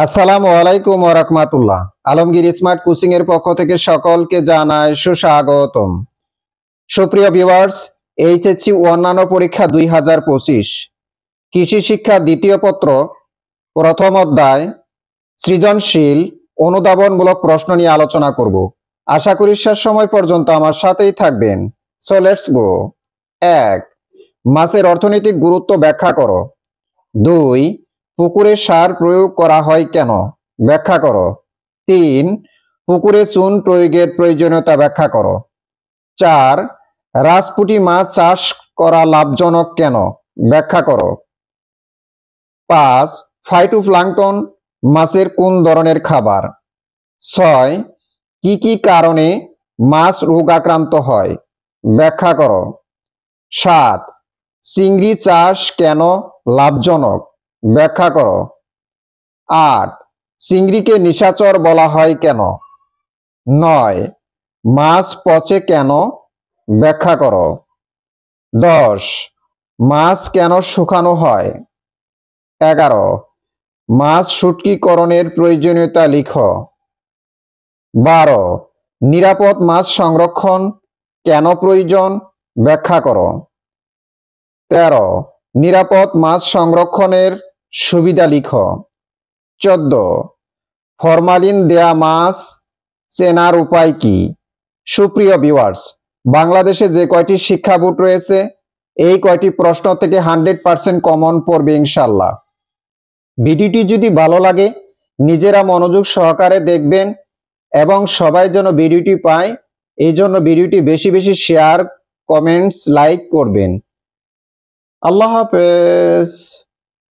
আসসালামু আলাইকুম ওয়া রাহমাতুল্লাহ। আলমগীর স্মার্ট কোচিং এর পক্ষ থেকে সকলকে জানাই সুস্বাগতম। সুপ্রিয় ভিউয়ার্স, এইচএসসি ও অন্যান্য পরীক্ষা 2025 কৃষি শিক্ষা দ্বিতীয় পত্র প্রথম অধ্যায় সৃজনশীল অনুধাবনমূলক প্রশ্ন নিয়ে আলোচনা করব। আশা করি শেষ সময় পর্যন্ত আমার সাথেই থাকবেন। So let's go. 1. মাছের অর্থনৈতিক গুরুত্ব ব্যাখ্যা করো। 2. পুকুরে সার প্রয়োগ করা হয় কেন? ব্যাখ্যা করো। 3. পুকুরে চুন প্রয়োগের প্রয়োজনীয়তা ব্যাখ্যা করো। 4. রাজপুঁটি মাছ চাষ করা লাভজনক কেন? ব্যাখ্যা করো। 5. ফাইটোপ্লাঙ্কটন মাছের কোন ধরনের খাবার? 6. কি কি কারণে মাছ রোগাক্রান্ত হয়? ব্যাখ্যা করো। 7. চিংড়ি চাষ কেন লাভজনক? ব্যাখ্যা করো। 8. চিংড়িকে নিশাচর বলা হয় কেন? 9. মাছ পচে কেন? ব্যাখ্যা করো। 10. মাছ কেন শুকানো হয়? 11. মাছ শুটকিকরণের প্রয়োজনীয়তা লিখো। 12. নিরাপদ মাছ সংরক্ষণ কেন প্রয়োজন? ব্যাখ্যা করো। 13. নিরাপদ মাছ সংরক্ষণের সুবিধা লিখো। 14. ফরমালিন দেয়া মাছ চেনার উপায় কি? সুপ্রিয় ভিউয়ার্স, বাংলাদেশে যে কয়টি শিক্ষা বোর্ড রয়েছে এই কয়টি প্রশ্ন থেকে 100% কমন পড়বে ইনশাল্লাহ। ভিডিওটি যদি ভালো লাগে নিজেরা মনোযোগ সহকারে দেখবেন এবং সবাই যেন ভিডিওটি পায় এই জন্য ভিডিওটি বেশি বেশি শেয়ার, কমেন্টস, লাইক করবেন। আল্লাহ হাফেজ।